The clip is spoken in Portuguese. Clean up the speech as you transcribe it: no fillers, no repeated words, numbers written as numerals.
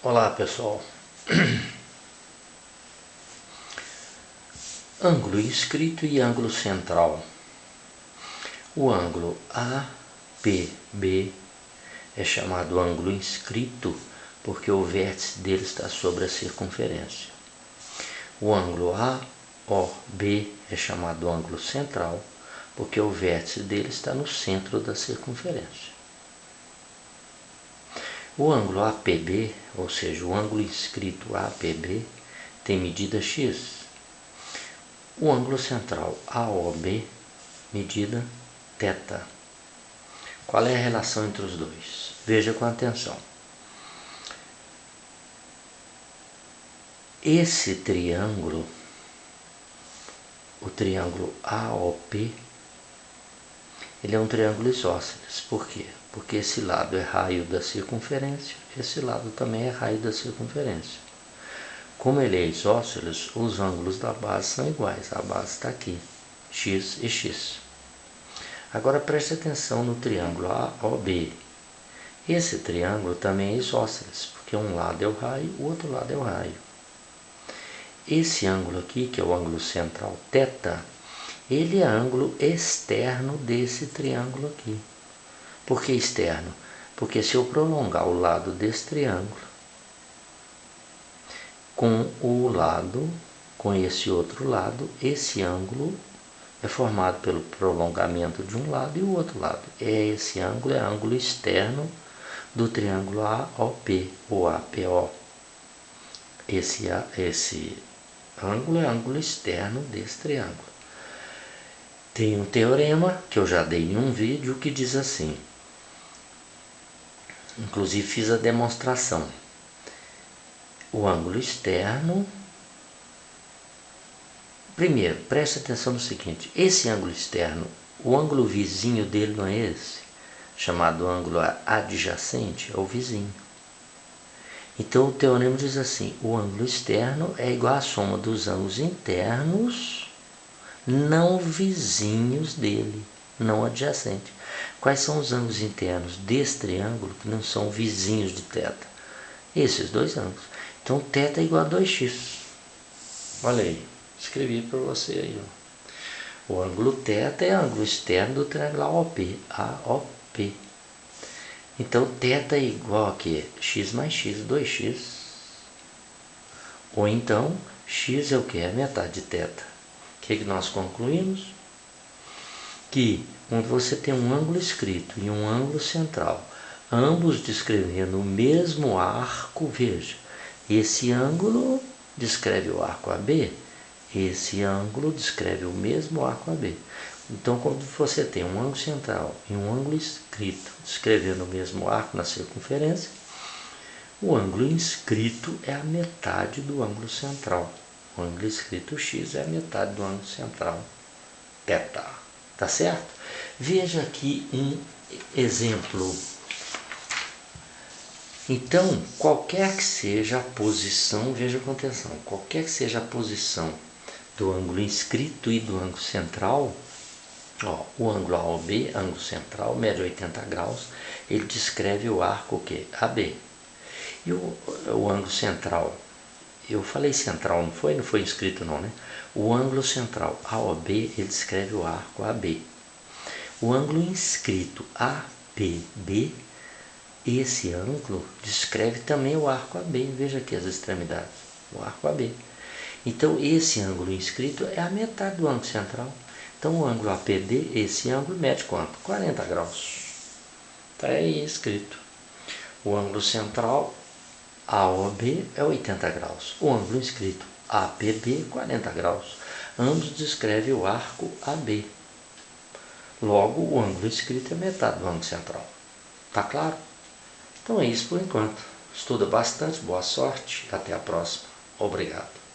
Olá pessoal, ângulo inscrito e ângulo central. O ângulo APB é chamado ângulo inscrito porque o vértice dele está sobre a circunferência. O ângulo AOB é chamado ângulo central porque o vértice dele está no centro da circunferência. O ângulo APB, ou seja, o ângulo inscrito APB, tem medida x. O ângulo central AOB, medida θ. Qual é a relação entre os dois? Veja com atenção. Esse triângulo, o triângulo AOP, ele é um triângulo isósceles. Por quê? Porque esse lado é raio da circunferência, esse lado também é raio da circunferência. Como ele é isósceles, os ângulos da base são iguais. A base está aqui, x e x. Agora preste atenção no triângulo AOB. Esse triângulo também é isósceles, porque um lado é o raio, o outro lado é o raio. Esse ângulo aqui, que é o ângulo central θ, ele é ângulo externo desse triângulo aqui. Por que externo? Porque se eu prolongar o lado desse triângulo com esse outro lado, esse ângulo é formado pelo prolongamento de um lado e o outro lado. Esse ângulo é ângulo externo do triângulo AOP ou APO. Esse ângulo é ângulo externo desse triângulo. Tem um teorema que eu já dei em um vídeo que diz assim, inclusive fiz a demonstração. O ângulo externo, primeiro, preste atenção no seguinte, esse ângulo externo, o ângulo vizinho dele não é esse? Chamado ângulo adjacente, é o vizinho. Então o teorema diz assim, o ângulo externo é igual à soma dos ângulos internos não vizinhos dele, não adjacente. Quais são os ângulos internos desse triângulo que não são vizinhos de θ? Esses dois ângulos. Então θ é igual a 2x. Olha aí, escrevi para você aí. Ó. O ângulo θ é ângulo externo do triângulo AOP. Então θ é igual a quê? X mais x, 2x. Ou então, x é o que? A metade de θ. O que nós concluímos? Que quando você tem um ângulo inscrito e um ângulo central, ambos descrevendo o mesmo arco, veja, esse ângulo descreve o arco AB, esse ângulo descreve o mesmo arco AB. Então, quando você tem um ângulo central e um ângulo inscrito descrevendo o mesmo arco na circunferência, o ângulo inscrito é a metade do ângulo central. O ângulo inscrito x é a metade do ângulo central, θ. Tá certo? Veja aqui um exemplo. Então, qualquer que seja a posição, veja com atenção, qualquer que seja a posição do ângulo inscrito e do ângulo central, ó, o ângulo AOB, ângulo central, mede 80 graus, ele descreve o arco o quê? AB. E o ângulo central, eu falei central, não foi inscrito não, né? O ângulo central AOB, ele descreve o arco AB. O ângulo inscrito APB, esse ângulo descreve também o arco AB. Veja aqui as extremidades, o arco AB. Então, esse ângulo inscrito é a metade do ângulo central. Então, o ângulo APB, esse ângulo mede quanto? 40 graus. Está aí escrito. O ângulo central AOB é 80 graus. O ângulo inscrito APB, 40 graus. Ambos descrevem o arco AB. Logo, o ângulo inscrito é metade do ângulo central. Tá claro? Então é isso por enquanto. Estuda bastante, boa sorte, até a próxima. Obrigado.